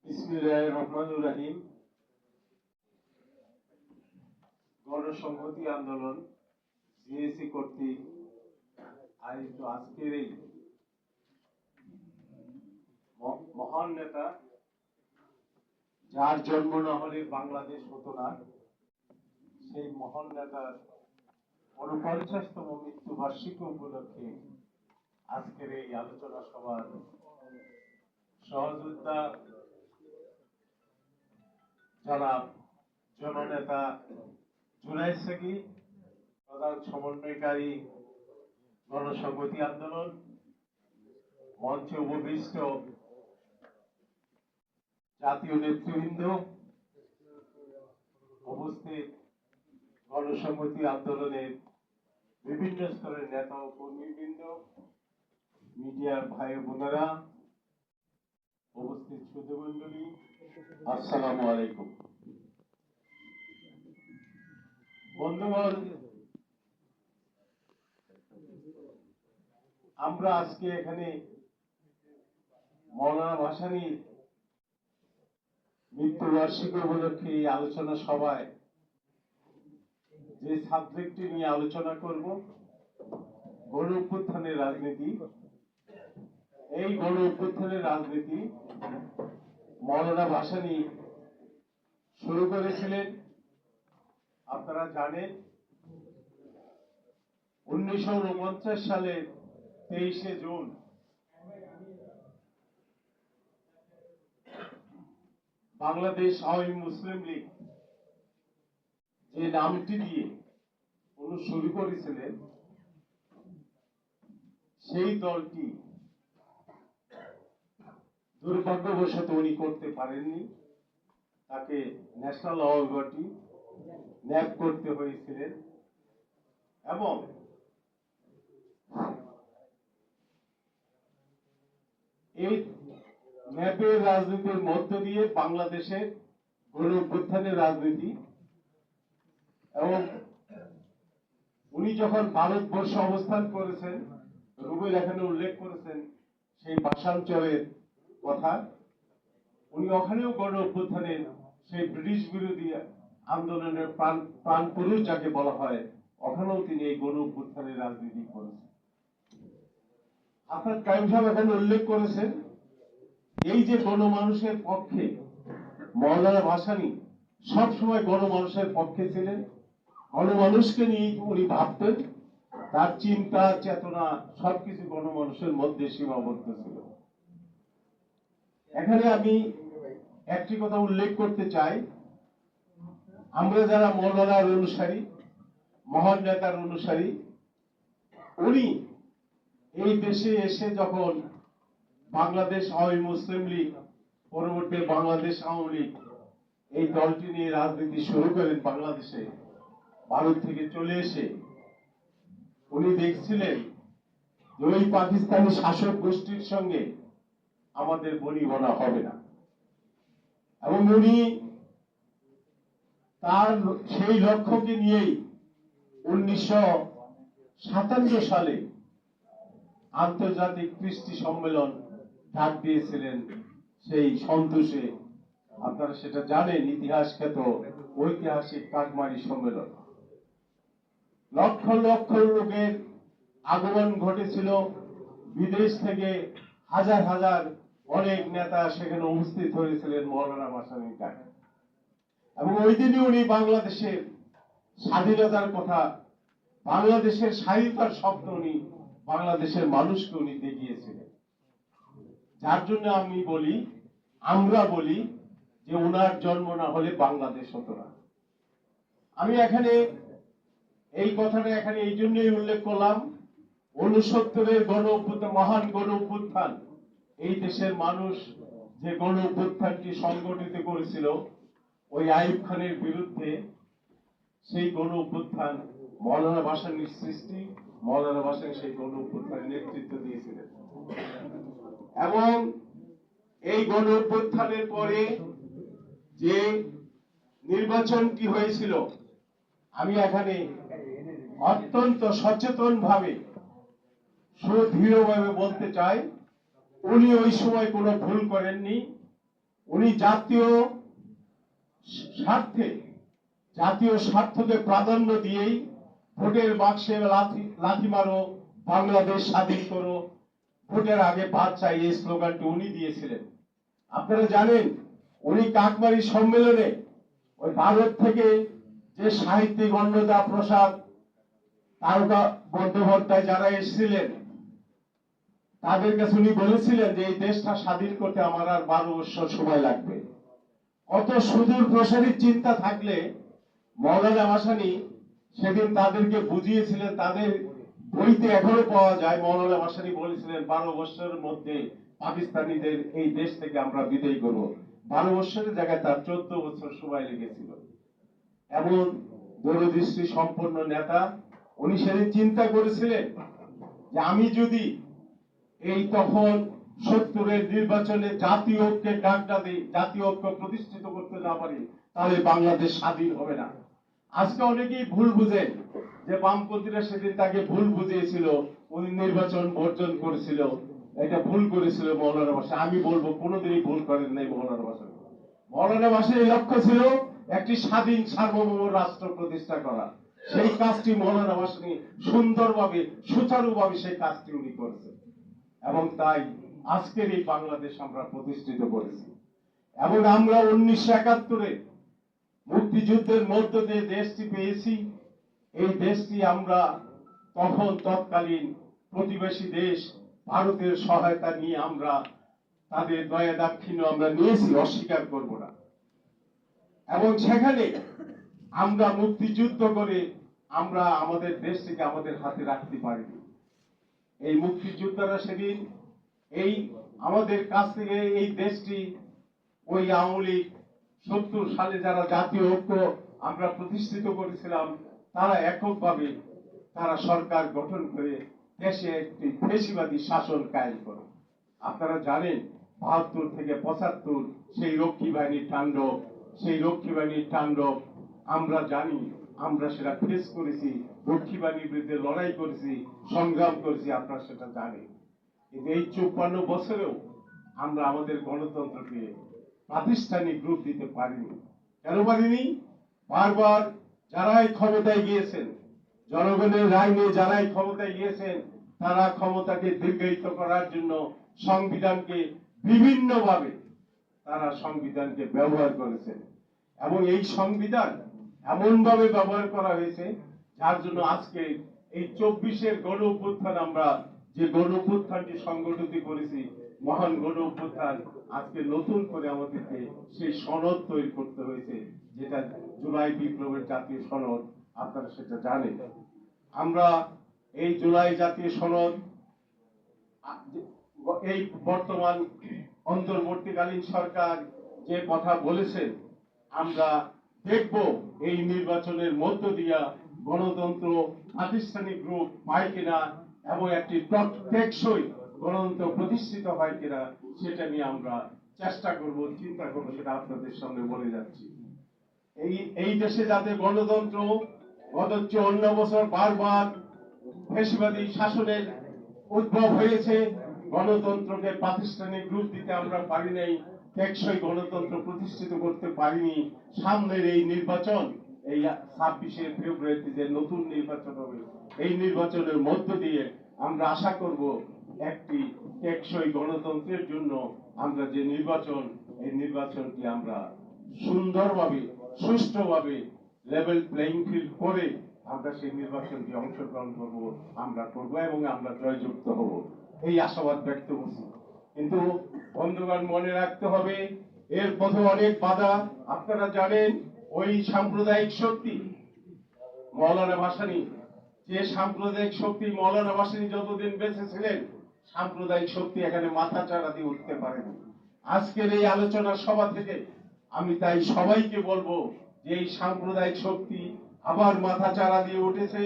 বিসমিল্লাহির রহমানির রহিম। গণসংহতি আন্দোলন জিএসি কর্তৃক আয়োজিত আজকের এই মহান নেতা, যার জন্ম না হলে বাংলাদেশ হতো না, সেই মহান নেতার ৪৯তম মৃত্যুবার্ষিকী উপলক্ষে আজকের এই আলোচনা সভার সহযোদ্ধা জনাব জননেতা জুনায়েদ সাকি, প্রধান সমন্বয়কারী গণসংহতি আন্দোলন, মঞ্চে উপবিষ্ট জাতীয় নেতৃবৃন্দ, উপস্থিত গণসংহতি আন্দোলনের বিভিন্ন স্তরের নেতা ও কর্মীবৃন্দ, মিডিয়ার ভাই বোনেরা, উপস্থিত সুধীমণ্ডলী, আসসালামু আলাইকুম। বন্ধুগণ, আমরা আজকে এখানে মওলানা ভাসানীর মৃত্যুবার্ষিকী উপলক্ষে এই আলোচনা সভায় যে সাবজেক্টটি নিয়ে আলোচনা করব, গণ অভ্যুত্থানের রাজনীতি। এই গণ অভ্যুত্থানের রাজনীতি মওলানা ভাসানী শুরু করেছিলেন। আপনারা জানেন ১৯৪৯ সালের ২৩শে জুন বাংলাদেশ আওয়ামী মুসলিম লীগ যে নামটি দিয়ে উনি শুরু করেছিলেন, সেই দলটি দুর্ভাগ্যবশত উনি করতে পারেননি। তাকে ন্যাশনাল আওয়ামী পার্টি ন্যাপ করতে হয়েছিলেন এবং এই ন্যাপের রাজনীতির মধ্য দিয়ে বাংলাদেশের গণ অভ্যুত্থানের রাজনীতি, এবং উনি যখন ভারতবর্ষে অবস্থান করেছেন, রুবেল এখানে উল্লেখ করেছেন সেই ভাষাঞ্চলের কথা, উনি ওখানেও গণ অভ্যুত্থানের সেই ব্রিটিশ বিরোধী আন্দোলনের প্রাণ পুরুষ যাকে বলা হয়, ওখানেও তিনি এই গণ অভ্যুত্থানের রাজনীতি করেছেন। হাসান কাইম সাহেব এখানে উল্লেখ করেছেন এই যে গণমানুষের পক্ষে মওলানা ভাসানী সবসময় গণমানুষের পক্ষে ছিলেন, গণমানুষকে নিয়ে উনি ভাবতেন, তার চিন্তা চেতনা সবকিছু গণমানুষের মধ্যে সীমাবদ্ধ ছিল। এখানে আমি একটি কথা উল্লেখ করতে চাই, আমরা যারা মওলানার অনুসারী, মহান নেতার অনুসারী, উনি এই দেশে এসে যখন বাংলাদেশ আওয়ামী মুসলিম লীগ, পরবর্তী বাংলাদেশ আওয়ামী লীগ, এই দলটি নিয়ে রাজনীতি শুরু করেন বাংলাদেশে, ভারত থেকে চলে এসে উনি দেখছিলেন যে ওই পাকিস্তানি শাসক গোষ্ঠীর সঙ্গে আমাদের বনিবনা হবে না, এবং উনি তার সেই লক্ষ্যকে নিয়েই ১৯৫৭ সালে আন্তর্জাতিক কৃষ্টি সম্মেলন ডাক দিয়েছিলেন সেই সন্তোষে। আপনারা সেটা জানেন, ইতিহাস খ্যাত ঐতিহাসিক কাকমারি সম্মেলন। লক্ষ লক্ষ লোকের আগমন ঘটেছিল, বিদেশ থেকে হাজার হাজার অনেক নেতা সেখানে উপস্থিত হয়েছিলেন মওলানা ভাসানীর ডাকে, এবং ওই দিনই উনি বাংলাদেশের স্বাধীনতার কথা, বাংলাদেশের স্বাধীনতার স্বপ্ন উনি বাংলাদেশের মানুষকে উনি দেখিয়েছিলেন। যার জন্য আমরা বলি যে ওনার জন্ম না হলে বাংলাদেশ হতো না। আমি এখানে এই কথাটা এখানে এই জন্যই উল্লেখ করলাম, ৬৯-এর গণ অভ্যুত্থান, মহান গণ অভ্যুত্থান, এই দেশের মানুষ যে গণ অভ্যুত্থানটি সংগঠিত করেছিল ওই আইয়ুব খানের বিরুদ্ধে, সেই গণ অভ্যুত্থান মৌলানা ভাসানীর সৃষ্টি, মৌলানা ভাসানী সেই গণ অভ্যুত্থানের নেতৃত্ব দিয়েছিলেন। এবং এই গণ অভ্যুত্থানের পরে যে নির্বাচনটি হয়েছিল, আমি এখানে অত্যন্ত সচেতন ভাবে সুদৃঢ়ভাবে বলতে চাই, উনি ওই সময় কোনো ভুল করেননি। উনি জাতীয় স্বার্থকে প্রাধান্য দিয়েই ভোটের বাক্সে লাথি মারো, বাংলাদেশ স্বাধীন করো, ভোটের আগে বাদ চাই, এই স্লোগানটি উনি দিয়েছিলেন। আপনারা জানেন, উনি কাকমারি সম্মেলনে ওই ভারত থেকে যে সাহিত্যিক অন্নদা প্রসাদ, তারকা বন্দ্যোপাধ্যায় যারা এসেছিলেন, তাদের কাছে উনি বলেছিলেন যে এই দেশটা স্বাধীন করতে আমার আর 12 বছর সময় লাগবে। কত সুদূর প্রসারী চিন্তা থাকলে মৌলানা ভাসানী সেদিন তাদেরকে বুঝিয়েছিলেন। তাদের বইতে এখনো পাওয়া যায়, মৌলানা ভাসানী বলেছিলেন 12 বছরের মধ্যে পাকিস্তানিদের এই দেশ থেকে আমরা বিদায় করব। 12 বছরের জায়গায় তার 14 বছর সময় লেগেছিল। এমন দূরদৃষ্টি সম্পন্ন নেতা, উনি সেদিন চিন্তা করেছিলেন যে আমি যদি এই তখন 70-এর নির্বাচনে জাতীয় ঐক্যের ডাকটা দিই, জাতীয় ঐক্য প্রতিষ্ঠিত করতে না পারি, তাহলে বাংলাদেশ স্বাধীন হবে না। আজকে অনেকেই ভুল বুঝেন যে বামপন্থীরা সেদিন তাকে ভুল বুঝিয়েছিল, উনি নির্বাচন বর্জন করেছিল, এটা ভুল করেছিল মৌলানা ভাসানী। আমি বলবো কোনোদিনই ভুল করেন নাই মৌলানা ভাসানী। মৌলানা ভাসানীর লক্ষ্য ছিল একটি স্বাধীন সার্বভৌম রাষ্ট্র প্রতিষ্ঠা করা। সেই কাজটি মৌলানা ভাসানী সুন্দরভাবে, সুচারুভাবে সেই কাজটি উনি করেছেন। এবং তাই আজকের এই বাংলাদেশ আমরা প্রতিষ্ঠিত করেছি। এবং আমরা 1971-এ মুক্তিযুদ্ধের মধ্য দিয়ে দেশটি পেয়েছি। এই দেশটি আমরা তৎকালীন প্রতিবেশী দেশ ভারতের সহায়তা নিয়ে আমরা তাদের দয়া দাক্ষিণ্য আমরা নিয়েছি, অস্বীকার করব না। এবং সেখানে আমরা মুক্তিযুদ্ধ করে আমরা আমাদের দেশটিকে আমাদের হাতে রাখতে পারিনি। এই মুক্তিযোদ্ধারা সেদিন এই আমাদের কাছ থেকে এই দেশটি ওই আওয়ামী লীগ 70 সালে যারা জাতীয় ঐক্য আমরা প্রতিষ্ঠিত করেছিলাম, তারা এককভাবে তারা সরকার গঠন করে দেশে একটি ফ্যাসিবাদী শাসন কায়েম করে। আপনারা জানেন 72 থেকে 75 সেই রক্ষী বাহিনীর তাণ্ডব আমরা জানি, আমরা সেটা ফেস করেছি, রক্ষী বাহিনীর বিরুদ্ধে লড়াই করেছি, সংগ্রাম করেছি, আপনারা সেটা জানেন। কিন্তু এই 54 বছরেও আমরা আমাদের গণতন্ত্রকে প্রাতিষ্ঠানিক রূপ দিতে পারিনি। কেন পারিনি? বারবার যারাই ক্ষমতায় গিয়েছেন, জনগণের রায় নিয়ে যারাই ক্ষমতায় গিয়েছেন, তারা ক্ষমতাকে দীর্ঘায়িত করার জন্য সংবিধানকে বিভিন্নভাবে তারা সংবিধানকে ব্যবহার করেছেন। এবং এই সংবিধান এমন ভাবে ব্যবহার করা হয়েছে, যার জন্য আজকে এই 24-এর গণ অভ্যুত্থান, আমরা যে গণ অভ্যুত্থানটি সংগঠিত করেছি, মহান গণ অভ্যুত্থান, আজকে নতুন করে আমাদেরকে সেই সনদ তৈরি করতে হয়েছে, যেটা জুলাই বিপ্লবের জাতীয় সনদ। আপনারা সেটা জানেন। আমরা এই জুলাই জাতীয় সনদ, এই বর্তমান অন্তর্বর্তীকালীন সরকার যে কথা বলেছেন, আমরা দেখব এই নির্বাচনের মধ্য দিয়া গণতন্ত্র প্রাতিষ্ঠানিক রূপ পায় কিনা এবং একটি টেকসই গণতন্ত্র প্রতিষ্ঠিত হয় কিনা, সেটা নিয়ে আমরা চেষ্টা করব, চিন্তা করব, সেটা আপনাদের সামনে বলে যাচ্ছি। এই দেশে যাতে গণতন্ত্র গত 54 বছর বারবার ফ্যাসিবাদী শাসনের উদ্ভব হয়েছে, গণতন্ত্রকে প্রাতিষ্ঠানিক রূপ দিতে আমরা পারি নাই, টেকসই গণতন্ত্র প্রতিষ্ঠিত করতে পারিনি। সামনের এই নির্বাচন, এই 26শে ফেব্রুয়ারিতে যে নতুন নির্বাচন হবে, এই নির্বাচনের মধ্য দিয়ে আমরা আশা করব একটি টেকসই গণতন্ত্রের জন্য আমরা যে নির্বাচন, এই নির্বাচনটি আমরা সুন্দরভাবে, সুষ্ঠুভাবে, লেভেল প্লেইং ফিল্ড করে আমরা সেই নির্বাচনটি অংশগ্রহণ করব, আমরা করব এবং আমরা জয়যুক্ত হব, এই আশাবাদ ব্যক্ত করছি। কিন্তু বন্ধুগণ, মনে রাখতে হবে এর পথে অনেক বাধা। আপনারা জানেন ওই সাম্প্রদায়িক শক্তি মৌলানা ভাসানী, যে সাম্প্রদায়িক শক্তি মৌলানা ভাসানী যতদিন বেঁচে ছিলেন, সাম্প্রদায়িক শক্তি এখানে মাথা চাড়া দিয়ে উঠতে পারেনি। আজকের এই আলোচনা সভা থেকে আমি তাই সবাইকে বলবো যে এই সাম্প্রদায়িক শক্তি আবার মাথা চারা দিয়ে উঠেছে।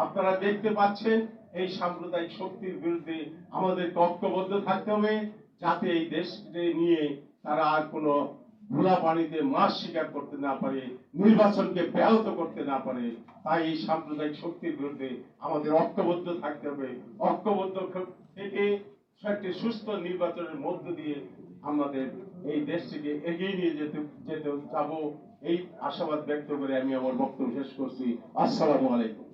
আপনারা দেখতে পাচ্ছেন এই সাম্প্রদায়িক শক্তির বিরুদ্ধে আমাদেরকে ঐক্যবদ্ধ থাকতে হবে, যাতে এই দেশকে নিয়ে তারা আর কোনো ভোলা পানিতে মাছ শিকার করতে না পারে, নির্বাচনকে ব্যাহত করতে না পারে। তাই এই সাম্প্রদায়িক শক্তির বিরুদ্ধে আমাদের ঐক্যবদ্ধ থাকতে হবে। ঐক্যবদ্ধ থেকে একটি সুস্থ নির্বাচনের মধ্য দিয়ে আমাদের এই দেশটিকে এগিয়ে নিয়ে যেতে যাব। এই আশাবাদ ব্যক্ত করে আমি আমার বক্তব্য শেষ করছি। আসসালামু আলাইকুম।